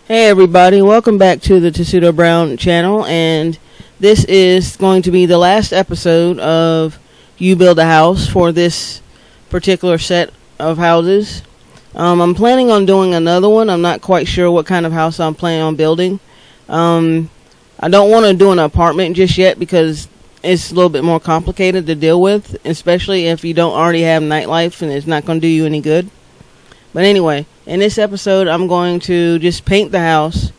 Hey everybody, welcome back to the Tessuto Brown channel, and this is going to be the last episode of You Build a House for this particular set of houses. I'm planning on doing another one. I'm not quite sure what kind of house I'm planning on building. I don't want to do an apartment just yet because it's a little bit more complicated to deal with, especially if you don't already have nightlife and it's not going to do you any good. But anyway, in this episode, I'm going to just paint the house,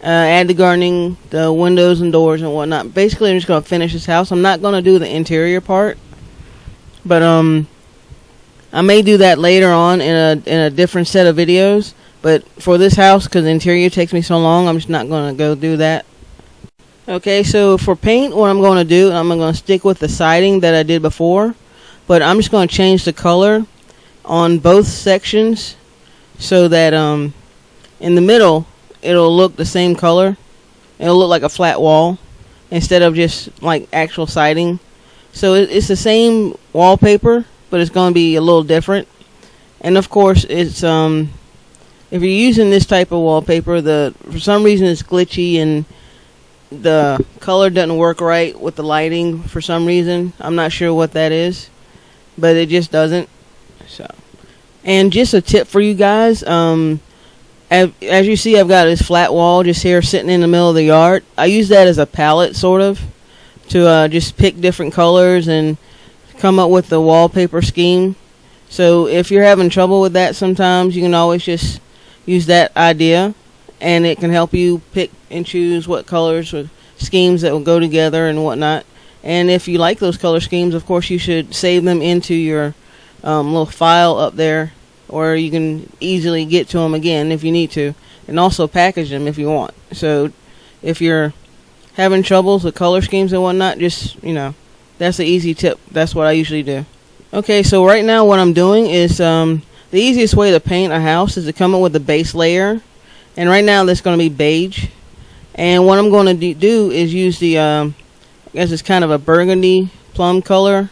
add the gardening, the windows and doors and whatnot. Basically, I'm just going to finish this house. I'm not going to do the interior part, but I may do that later on in a different set of videos. But for this house, because the interior takes me so long, I'm just not going to go do that. Okay, so for paint, what I'm going to do, I'm going to stick with the siding that I did before, but I'm just going to change the color on both sections, so that in the middle it'll look the same color. It'll look like a flat wall instead of just like actual siding. So it's the same wallpaper, but it's going to be a little different. And of course, it's if you're using this type of wallpaper, for some reason it's glitchy and the color doesn't work right with the lighting for some reason. I'm not sure what that is, but it just doesn't. So, and just a tip for you guys, as you see, I've got this flat wall just here sitting in the middle of the yard. I use that as a palette, sort of, to just pick different colors and come up with the wallpaper scheme. So if you're having trouble with that sometimes, you can always just use that idea, and it can help you pick and choose what colors or schemes that will go together and whatnot. And if you like those color schemes, of course, you should save them into your little file up there, or you can easily get to them again if you need to, and also package them if you want. So if you're having troubles with color schemes and whatnot, just, that's an easy tip. That's what I usually do. Okay, so right now what I'm doing is the easiest way to paint a house is to come up with a base layer, and right now that's going to be beige. And what I'm going to do is use the I guess it's kind of a burgundy plum color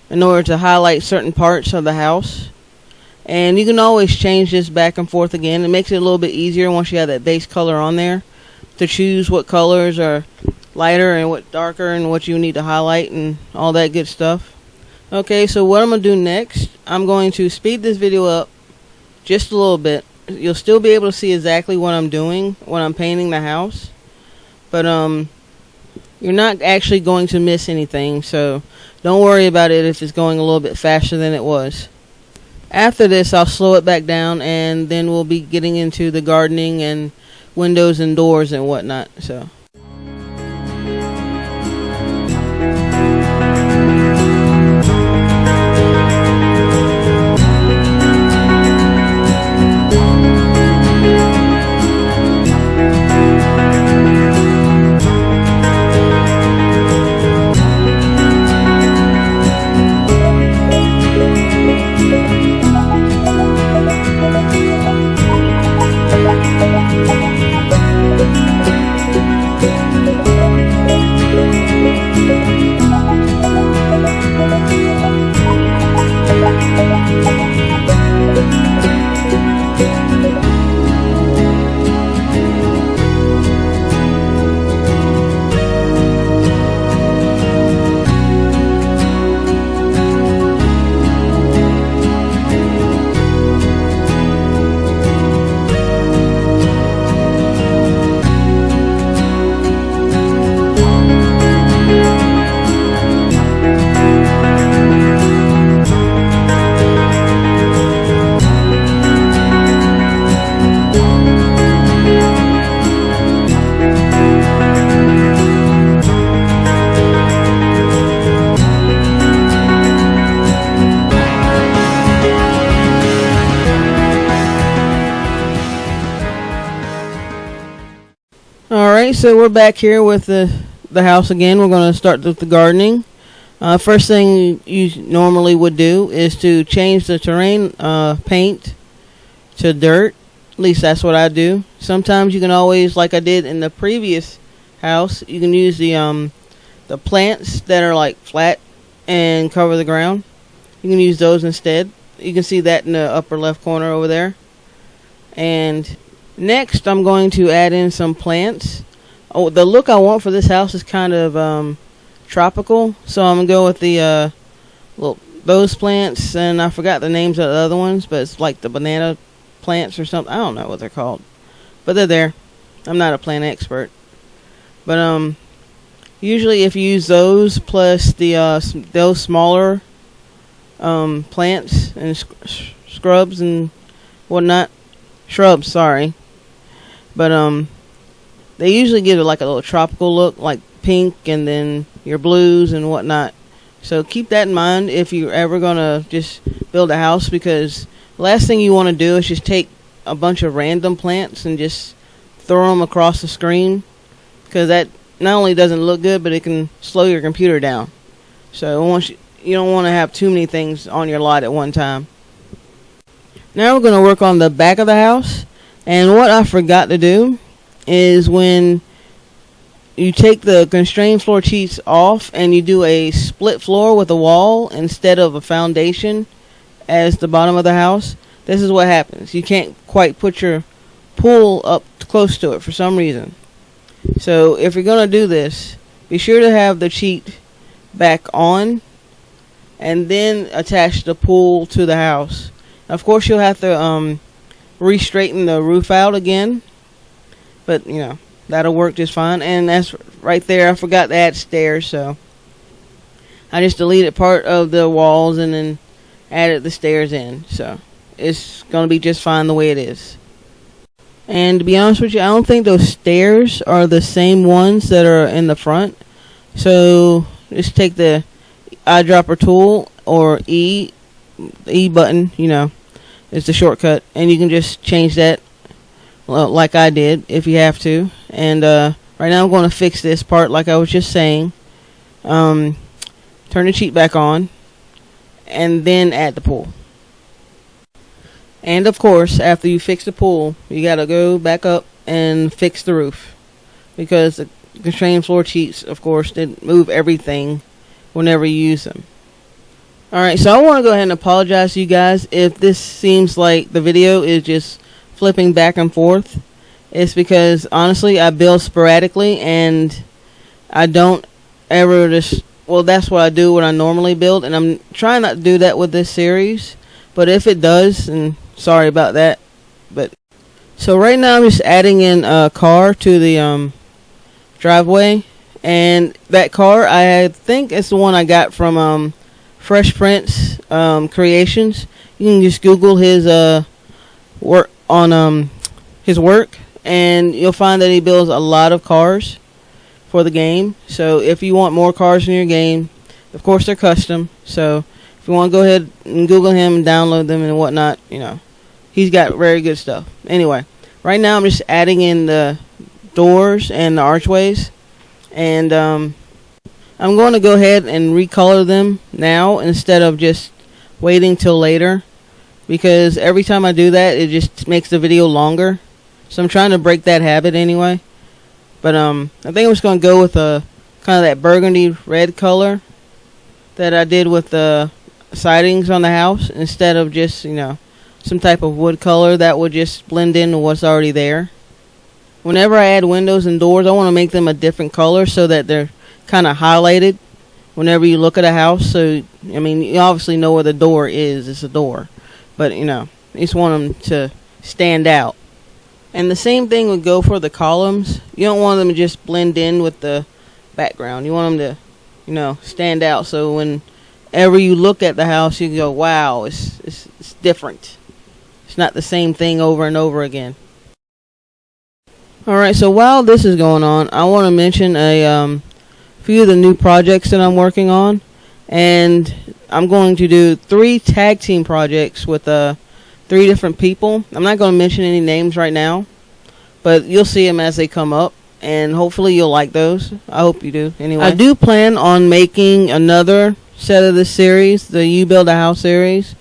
in order to highlight certain parts of the house. And you can always change this back and forth again. It makes it a little bit easier once you have that base color on there to choose what colors are lighter and what darker and what you need to highlight and all that good stuff. Okay, so what I'm going to do next, I'm going to speed this video up just a little bit. You'll still be able to see exactly what I'm doing when I'm painting the house, but you're not actually going to miss anything, so don't worry about it if it's going a little bit faster than it was. After this, I'll slow it back down, and then we'll be getting into the gardening and windows and doors and whatnot. So. Alright, so we're back here with the house again. We're going to start with the gardening. First thing you normally would do is to change the terrain paint to dirt. At least that's what I do. Sometimes you can always, like I did in the previous house, you can use the plants that are like flat and cover the ground. You can use those instead. You can see that in the upper left corner over there. And next, I'm going to add in some plants. Oh, the look I want for this house is kind of tropical, so I'm gonna go with the those plants, and I forgot the names of the other ones, but it's like the banana plants or something. I don't know what they're called, but they're there. I'm not a plant expert, but usually if you use those plus the those smaller plants and scrubs and whatnot, shrubs, sorry, but they usually give it like a little tropical look, like pink and then your blues and whatnot. So keep that in mind if you're ever going to just build a house, because the last thing you want to do is just take a bunch of random plants and just throw them across the screen, because that not only doesn't look good, but it can slow your computer down. So you don't want to have too many things on your lot at one time. Now we're going to work on the back of the house, and what I forgot to do is when you take the constrained floor sheets off and you do a split floor with a wall instead of a foundation as the bottom of the house, this is what happens. You can't quite put your pool up close to it for some reason. So if you're going to do this, be sure to have the sheet back on and then attach the pool to the house. Of course, you'll have to re-straighten the roof out again, but you know, that'll work just fine. And that's right there. I forgot to add stairs, so I just deleted part of the walls and then added the stairs in. So it's going to be just fine the way it is. And to be honest with you, I don't think those stairs are the same ones that are in the front. So just take the eyedropper tool, or E button, you know, it's the shortcut, and you can just change that like I did if you have to. And right now I'm going to fix this part like I was just saying. Turn the sheet back on and then add the pool. And of course, after you fix the pool, you got to go back up and fix the roof, because the constrained floor sheets, of course, didn't move everything whenever you use them. Alright, so I want to go ahead and apologize to you guys if this seems like the video is just flipping back and forth. It's because honestly I build sporadically, and I don't ever just, well, that's what I do when I normally build, and I'm trying not to do that with this series, but if it does, and sorry about that. But so right now I'm just adding in a car to the driveway, and that car, I think it's the one I got from Fresh Prince Creations. You can just Google his work on his work, and you'll find that he builds a lot of cars for the game. So if you want more cars in your game, of course they're custom, so if you want to go ahead and Google him and download them and whatnot, you know, he's got very good stuff. Anyway, right now I'm just adding in the doors and the archways, and I'm going to go ahead and recolor them now instead of just waiting till later, because every time I do that it just makes the video longer. So I'm trying to break that habit anyway. But I think I'm just going to go with a kind of that burgundy red color that I did with the sidings on the house, instead of just, you know, some type of wood color that would just blend in with what's already there. Whenever I add windows and doors, I want to make them a different color so that they're kind of highlighted whenever you look at a house. So, I mean, you obviously know where the door is. It's a door. But, you know, you just want them to stand out. And the same thing would go for the columns. You don't want them to just blend in with the background. You want them to, you know, stand out. So whenever you look at the house, you go, wow, it's different. It's not the same thing over and over again. Alright, so while this is going on, I want to mention a few of the new projects that I'm working on. And I'm going to do 3 tag team projects with 3 different people. I'm not going to mention any names right now, but you'll see them as they come up, and hopefully you'll like those. I hope you do. Anyway, I do plan on making another set of this series, the You Build a House series,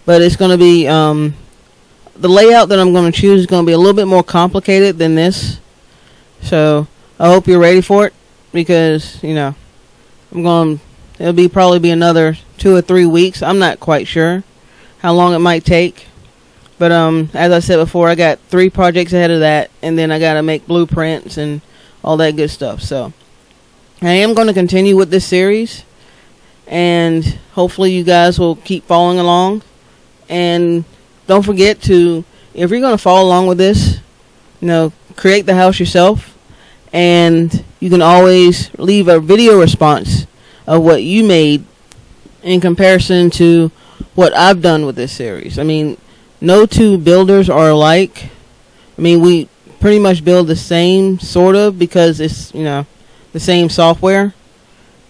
but it's going to be the layout that I'm going to choose is going to be a little bit more complicated than this. So I hope you're ready for it, because, you know, it'll probably be another 2 or 3 weeks. I'm not quite sure. how long it might take. But as I said before, I got 3 projects ahead of that, and then I got to make blueprints and all that good stuff. So I am going to continue with this series, and hopefully you guys will keep following along. And don't forget to, if you're going to follow along with this, create the house yourself, and you can always leave a video response of what you made in comparison to what I've done with this series. I mean, no two builders are alike. I mean, we pretty much build the same, sort of, because it's, the same software.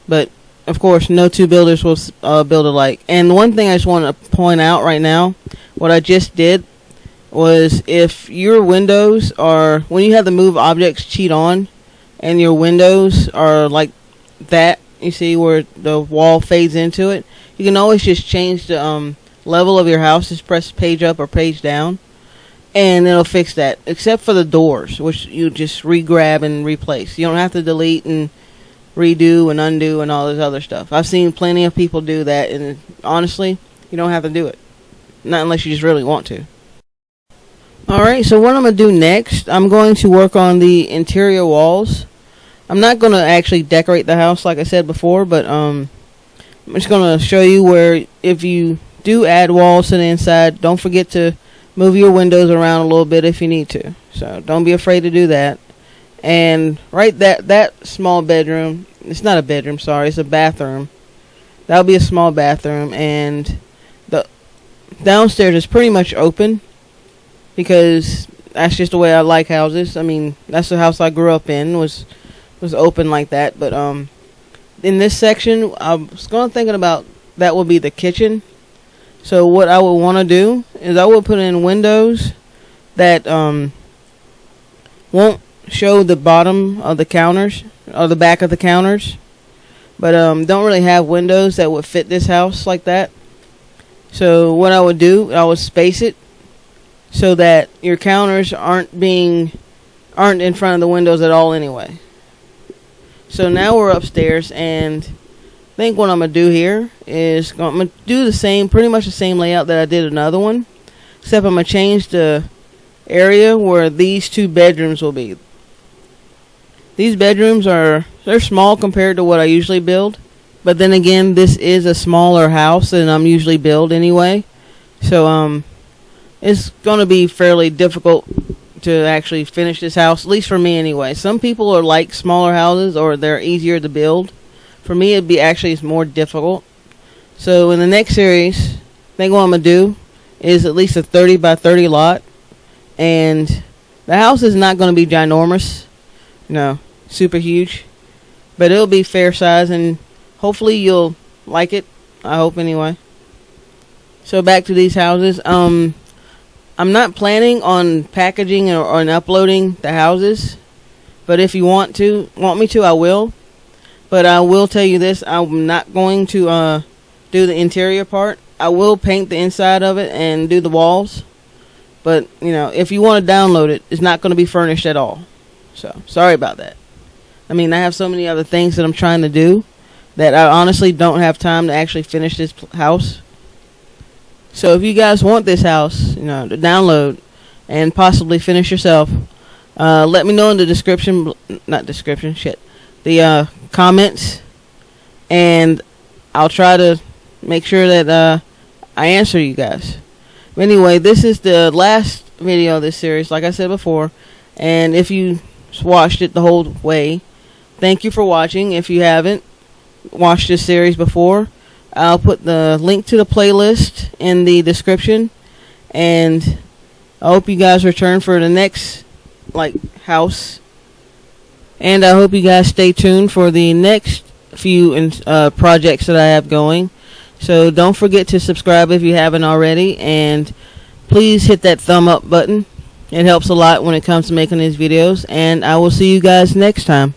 But, of course, no two builders will build alike. And one thing I just want to point out right now, what I just did was, if your windows are, when you have the move objects cheat on, and your windows are like that, you see where the wall fades into it, you can always just change the level of your house. Just press page up or page down, and it'll fix that, except for the doors, which you just re-grab and replace. You don't have to delete and redo and undo and all this other stuff. I've seen plenty of people do that, and honestly, you don't have to do it. Not unless you just really want to. Alright, so what I'm going to do next, I'm going to work on the interior walls. I'm not going to actually decorate the house like I said before, but I'm just going to show you where, if you do add walls to the inside, don't forget to move your windows around a little bit if you need to. So don't be afraid to do that. And right, that small bedroom, it's not a bedroom, sorry, it's a bathroom. That'll be a small bathroom, and the downstairs is pretty much open, because that's just the way I like houses. I mean, that's the house I grew up in, was open like that. But in this section, I was thinking about that will be the kitchen. So what I would want to do is I will put in windows that won't show the bottom of the counters or the back of the counters, but don't really have windows that would fit this house like that. So what I would do, I would space it so that your counters aren't in front of the windows at all anyway. So now we're upstairs, and I think what I'm going to do here is I'm going to do the same, pretty much the same layout that I did another one, except I'm going to change the area where these 2 bedrooms will be. These bedrooms they're small compared to what I usually build, but then again, this is a smaller house than I'm usually build anyway. So it's going to be fairly difficult to actually finish this house, at least for me anyway. Some people are like smaller houses, or they're easier to build. For me, it'd be actually more difficult. So in the next series, I think what I'm going to do is at least a 30 by 30 lot. And the house is not going to be ginormous, super huge, but it'll be fair size, and hopefully you'll like it. I hope anyway. So back to these houses. I'm not planning on packaging or uploading the houses, but if you want me to, I will. But I will tell you this, I'm not going to do the interior part. I will paint the inside of it and do the walls. But, if you want to download it, it's not going to be furnished at all. So, sorry about that. I mean, I have so many other things that I'm trying to do that I honestly don't have time to actually finish this house. So if you guys want this house, to download and possibly finish yourself, let me know in the the comments, and I'll try to make sure that I answer you guys. But anyway, this is the last video of this series, like I said before, and if you watched it the whole way, thank you for watching. If you haven't watched this series before, I'll put the link to the playlist in the description, and I hope you guys return for the next house, and I hope you guys stay tuned for the next few projects that I have going. So don't forget to subscribe if you haven't already, and please hit that thumb up button. It helps a lot when it comes to making these videos, and I will see you guys next time.